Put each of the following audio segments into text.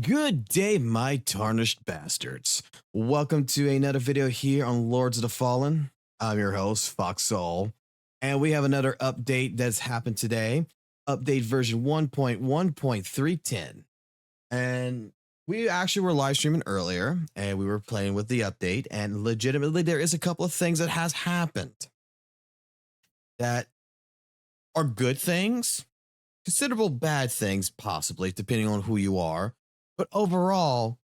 Good day, my tarnished bastards. Welcome to another video here on Lords of the Fallen. I'm your host, FOXSOL, and we have another update that's happened today. Update version 1.1.310. And we actually were live streaming earlier, and we were playing with the update, and legitimately there is a couple of things that has happened that are good things, considerable bad things, possibly, depending on who you are. But overall,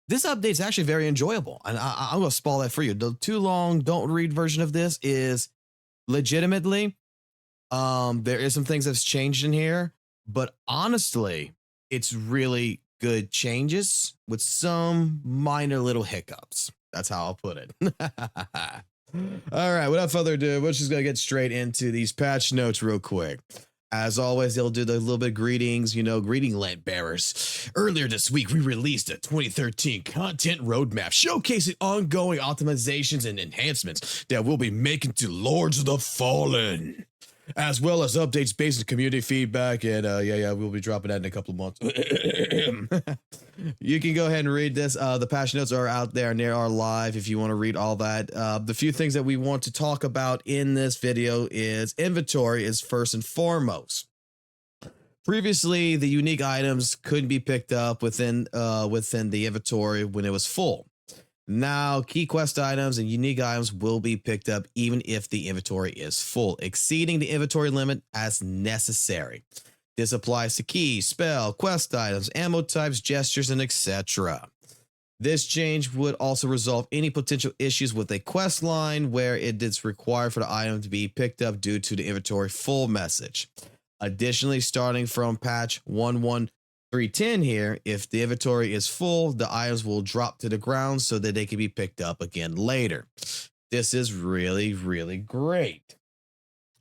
this update is actually very enjoyable. And I'm going to spoil that for you. The too long, don't read version of this is legitimately, there is some things that's changed in here. But honestly, it's really good changes with some minor little hiccups. That's how I'll put it. All right, without further ado, we're just going to get straight into these patch notes real quick. As always, they'll do the little bit of greetings, greeting lamp bearers. Earlier this week, we released a 2013 content roadmap showcasing ongoing optimizations and enhancements that we'll be making to Lords of the Fallen, as well as updates based on community feedback. And we'll be dropping that in a couple of months. You can go ahead and read this. The patch notes are out there and they are live if you want to read all that. The few things that we want to talk about in this video is inventory is first and foremost. Previously, the unique items couldn't be picked up within the inventory when it was full. Now, key quest items and unique items will be picked up even if the inventory is full, exceeding the inventory limit as necessary. This applies to keys, spell, quest items, ammo types, gestures, and etc. This change would also resolve any potential issues with a quest line where it is required for the item to be picked up due to the inventory full message. Additionally, starting from patch 1.1.310 here, if the inventory is full, the items will drop to the ground so that they can be picked up again later. This is really, really great.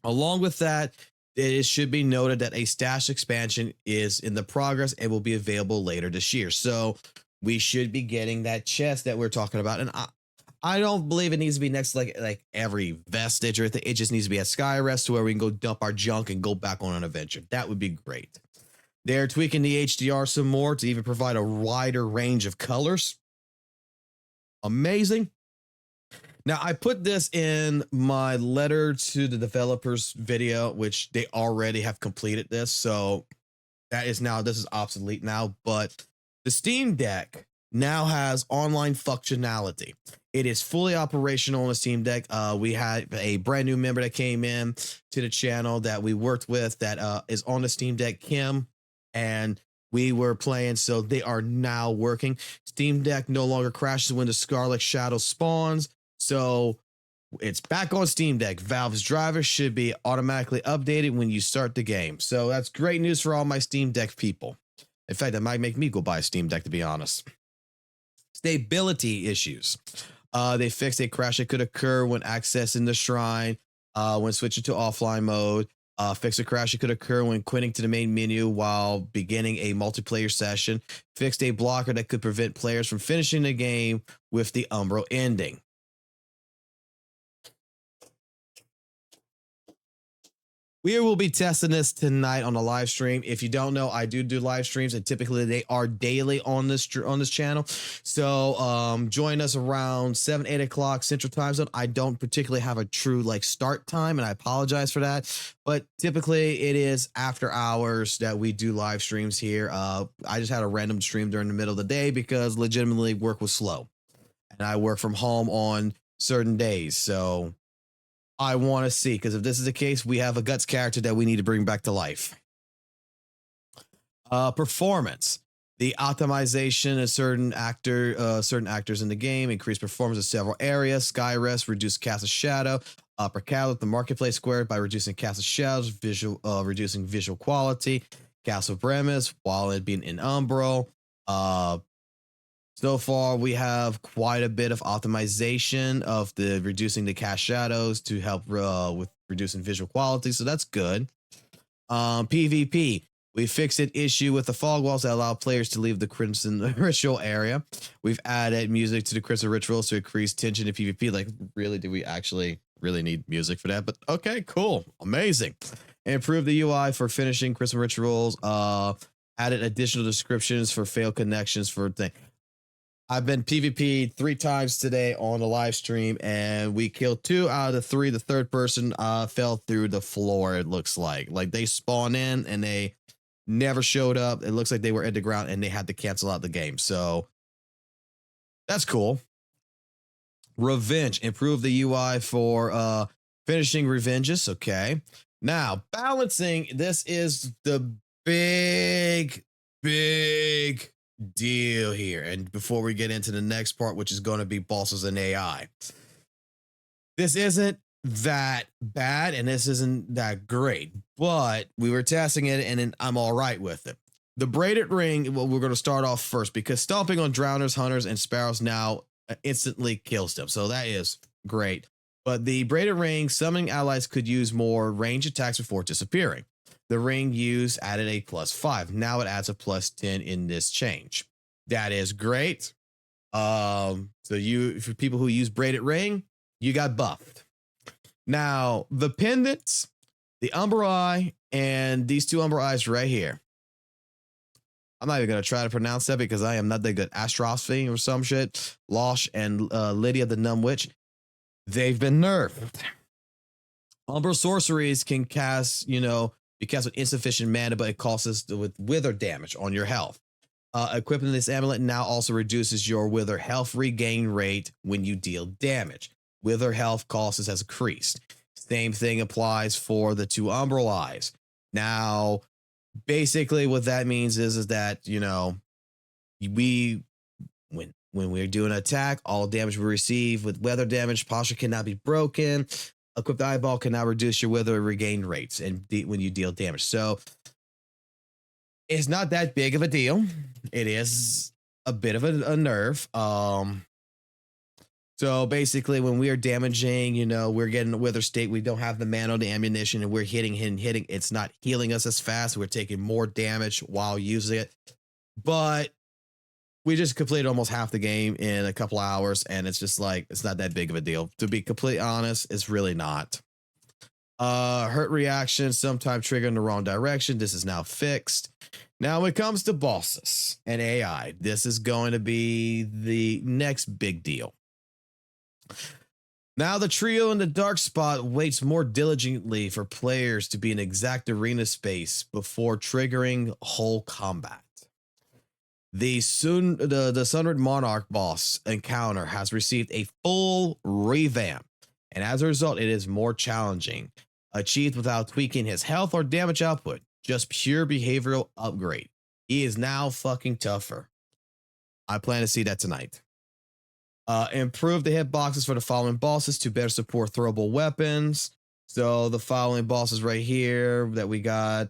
Along with that, it should be noted that a stash expansion is in the progress and will be available later this year. So we should be getting that chest that we're talking about. And I don't believe it needs to be next to like every vestige or anything. It just needs to be at Skyrest to where we can go dump our junk and go back on an adventure. That would be great. They're tweaking the HDR some more to even provide a wider range of colors. Amazing. Now, I put this in my letter to the developers video, which they already have completed this. So this is obsolete now, but the Steam Deck now has online functionality. It is fully operational on the Steam Deck. We had a brand new member that came in to the channel that we worked with that is on the Steam Deck, Kim, and we were playing, so they are now working. Steam Deck no longer crashes when the Scarlet Shadow spawns. So it's back on Steam Deck. Valve's driver should be automatically updated when you start the game. So that's great news for all my Steam Deck people. In fact, that might make me go buy a Steam Deck, to be honest. Stability issues. They fixed a crash that could occur when accessing the shrine, when switching to offline mode. Fix a crash that could occur when quitting to the main menu while beginning a multiplayer session. Fixed a blocker that could prevent players from finishing the game with the Umbro ending. We will be testing this tonight on a live stream. If you don't know, I do live streams, and typically they are daily on this channel. So join us around 7-8 o'clock Central Time Zone. I don't particularly have a true start time, and I apologize for that. But typically it is after hours that we do live streams here. I just had a random stream during the middle of the day because legitimately work was slow, and I work from home on certain days. So I want to see, because if this is the case, we have a Guts character that we need to bring back to life. Performance. The optimization of certain actors in the game, increased performance in several areas. Skyrest, reduced cast of shadow. Upper Castle, the marketplace square by reducing cast of shadows, reducing visual quality. Castle Bremis, while it being in Umbro. So far, we have quite a bit of optimization of the reducing the cast shadows to help with reducing visual quality. So that's good. PvP. We fixed an issue with the fog walls that allow players to leave the Crimson Ritual area. We've added music to the Crimson Rituals to increase tension in PvP. Like, really, do we actually really need music for that? But okay, cool. Amazing. Improve the UI for finishing Crimson Rituals. Added additional descriptions for failed connections for things. I've been PvP 3 times today on the live stream, and we killed 2 out of the 3. The third person fell through the floor, it looks like they spawned in and they never showed up. It looks like they were at the ground and they had to cancel out the game. So that's cool. Revenge. Improve the UI for finishing revenges. Okay. Now, balancing. This is the big deal here. And before we get into the next part, which is going to be bosses and AI, this isn't that bad and this isn't that great, but we were testing it and I'm all right with it. The braided ring, well, we're going to start off first because stomping on drowners, hunters, and sparrows now instantly kills them. So that is great. But the braided ring, summoning allies could use more range attacks before disappearing. The ring use added a +5. Now it adds a +10 in this change. That is great. So for people who use braided ring, you got buffed. Now the pendants, the Umber Eye, and these 2 Umber Eyes right here. I'm not even going to try to pronounce that because I am not that good. Astrosophy or some shit. Losh and Lydia the Numb Witch. They've been nerfed. Umber sorceries can cast, be cast with insufficient mana, but it costs us with wither damage on your health. Equipping this amulet now also reduces your wither health regain rate when you deal damage. Wither health cost has increased. Same thing applies for the 2 Umbral Eyes. Now, basically what that means is that, when we're doing an attack, all damage we receive with weather damage, posture cannot be broken. Equipped eyeball can now reduce your wither regain rates and when you deal damage. So it's not that big of a deal. It is a bit of a nerf. So basically when we are damaging, we're getting a wither state. We don't have the mana or the ammunition and we're hitting. It's not healing us as fast. We're taking more damage while using it. But we just completed almost half the game in a couple hours, and it's just like, it's not that big of a deal. To be completely honest, it's really not. Hurt reaction, sometimes trigger in the wrong direction. This is now fixed. Now, when it comes to bosses and AI, this is going to be the next big deal. Now, the trio in the dark spot waits more diligently for players to be in exact arena space before triggering whole combat. The Sunrid Monarch boss encounter has received a full revamp, and as a result, it is more challenging. Achieved without tweaking his health or damage output, just pure behavioral upgrade. He is now fucking tougher. I plan to see that tonight. Improve the hitboxes for the following bosses to better support throwable weapons. So the following bosses right here that we got: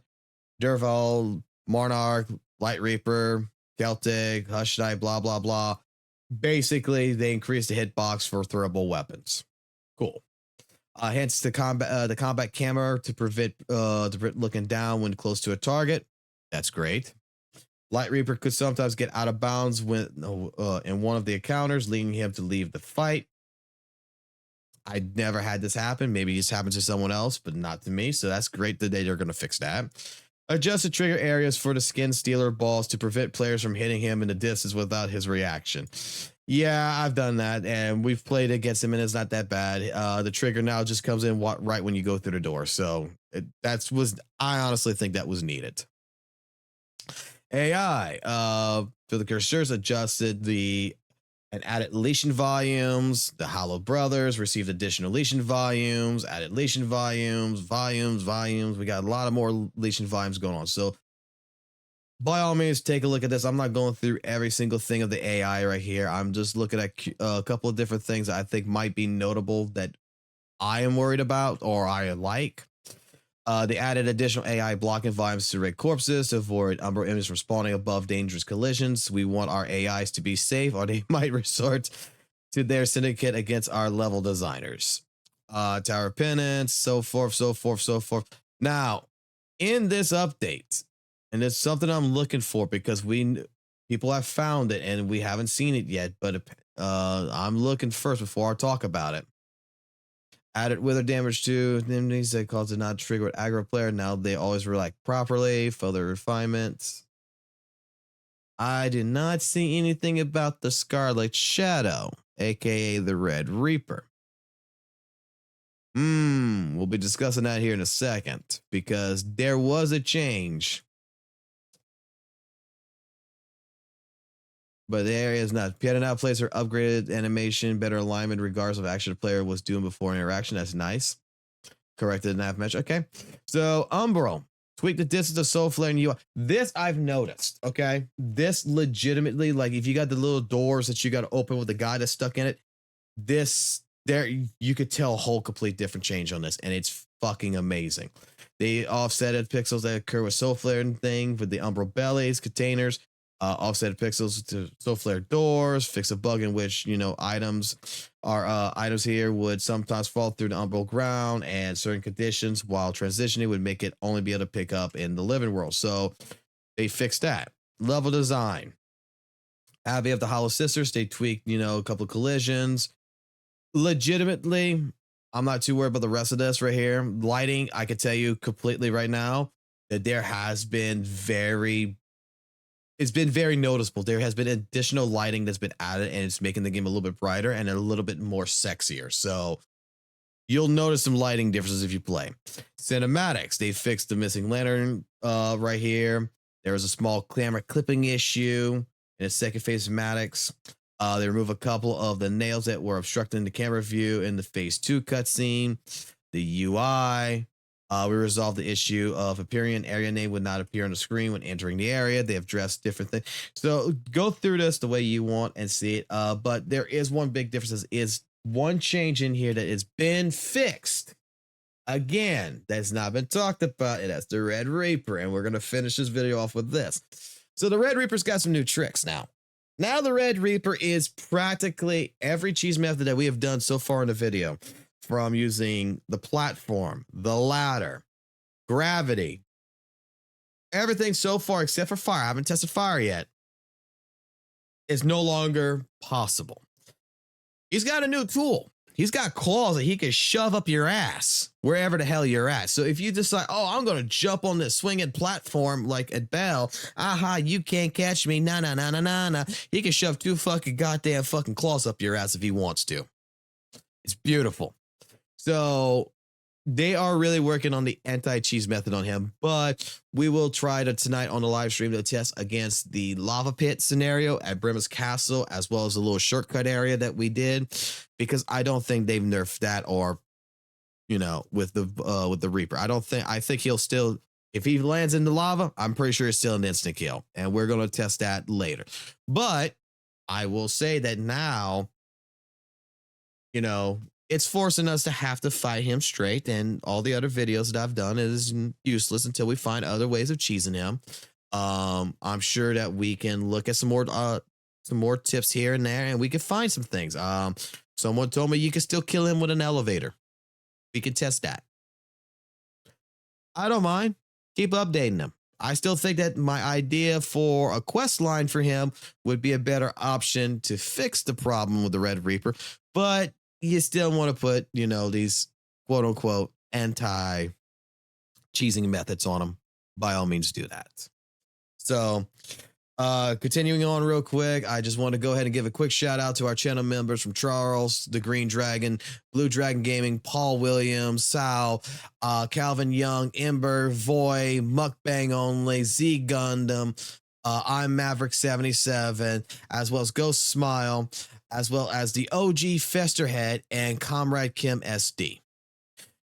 Derval, Monarch, Light Reaper, Celtic, Hush Knight, blah, blah, blah. Basically, they increase the hitbox for throwable weapons. Cool. Hence the combat camera to prevent looking down when close to a target. That's great. Light Reaper could sometimes get out of bounds when in one of the encounters, leading him to leave the fight. I never had this happen. Maybe it's happened to someone else, but not to me. So that's great that they're going to fix that. Adjust the trigger areas for the Skin Stealer balls to prevent players from hitting him in the distance without his reaction. Yeah, I've done that, and we've played against him, and it's not that bad. The trigger now just comes in right when you go through the door. So I honestly think that was needed. AI, for the cursors, adjusted and added lesion volumes. The Hollow Brothers received additional lesion volumes, added lesion volumes. We got a lot of more lesion volumes going on. So by all means, take a look at this. I'm not going through every single thing of the AI right here. I'm just looking at a couple of different things that I think might be notable that I am worried about or I like. They added additional AI blocking volumes to red corpses to avoid Umber images from spawning above dangerous collisions. We want our AIs to be safe, or they might resort to their syndicate against our level designers. Tower penance, so forth. Now, in this update, and it's something I'm looking for because people have found it and we haven't seen it yet, but I'm looking first before I talk about it. Added wither damage to enemies that cause it not trigger with aggro player. Now they always react properly. Further refinements. I did not see anything about the Scarlet Shadow, aka the Red Reaper. We'll be discussing that here in a second because there was a change. But there is not. Piano now plays her upgraded animation, better alignment, regardless of action the player was doing before interaction. That's nice. Corrected nav mesh. Okay. So Umbral. Tweak the distance of soul flare and UI. This I've noticed. Okay. This legitimately, like if you got the little doors that you got to open with the guy that's stuck in it, this there you could tell a whole complete different change on this, and it's fucking amazing. They offsetted pixels that occur with soul flare and thing with the Umbral bellies, containers. Offset pixels to soul flare doors, fix a bug in which, you know, items here would sometimes fall through the umbral ground and certain conditions while transitioning would make it only be able to pick up in the living world. So they fixed that. Level design. Abbey of the Hollow Sisters, they tweaked, you know, a couple of collisions. Legitimately, I'm not too worried about the rest of this right here. Lighting, I could tell you completely right now that there has been it's been very noticeable. There has been additional lighting that's been added, and it's making the game a little bit brighter and a little bit more sexier. So you'll notice some lighting differences if you play. Cinematics, they fixed the missing lantern right here. There was a small camera clipping issue in the second phase cinematics. They remove a couple of the nails that were obstructing the camera view in the phase 2 cutscene. The UI. We resolved the issue of appearing an area name would not appear on the screen when entering the area. They have addressed different things. So go through this the way you want and see it. But there is one big difference. Is one change in here that has been fixed. Again, that's not been talked about. And that's the Red Reaper. And we're going to finish this video off with this. So the Red Reaper's got some new tricks now. Now the Red Reaper is practically every cheese method that we have done so far in the video. From using the platform, the ladder, gravity, everything so far except for fire. I haven't tested fire yet. Is no longer possible. He's got a new tool. He's got claws that he can shove up your ass wherever the hell you're at. So if you decide, oh, I'm going to jump on this swinging platform like at Bell, aha, you can't catch me. Nah, nah, nah, nah, nah, nah. He can shove 2 fucking goddamn fucking claws up your ass if he wants to. It's beautiful. So they are really working on the anti-cheese method on him, but we will try to tonight on the live stream to test against the lava pit scenario at Brimma's Castle, as well as a little shortcut area that we did, because I don't think they've nerfed that or, you know, with the Reaper. I think he'll still, if he lands in the lava, I'm pretty sure it's still an instant kill, and we're going to test that later. But I will say that now, you know, it's forcing us to have to fight him straight, and all the other videos that I've done is useless until we find other ways of cheesing him. I'm sure that we can look at some more tips here and there, and we can find some things. Someone told me you can still kill him with an elevator. We can test that. I don't mind. Keep updating him. I still think that my idea for a quest line for him would be a better option to fix the problem with the Red Reaper, but you still want to put, you know, these quote unquote anti-cheesing methods on them. By all means, do that. So continuing on real quick, I just want to go ahead and give a quick shout out to our channel members from Charles, the Green Dragon, Blue Dragon Gaming, Paul Williams, Saoud, Calvin Young, Ember, Voiy, Mukbang Only, Z Gundam, I'm Maverick 77, as well as Ghost Smile, as well as the OG Festerhead and Comrade Kim SD.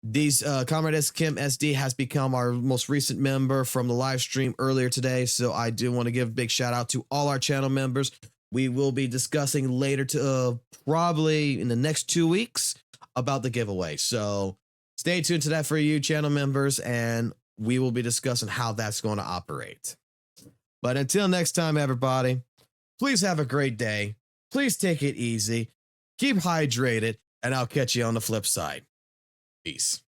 These Comrade Kim SD has become our most recent member from the live stream earlier today, so I do want to give a big shout out to all our channel members. We will be discussing later to probably in the next 2 weeks about the giveaway, so stay tuned to that for you channel members, and we will be discussing how that's going to operate. But until next time, everybody, please have a great day. Please take it easy, keep hydrated, and I'll catch you on the flip side. Peace.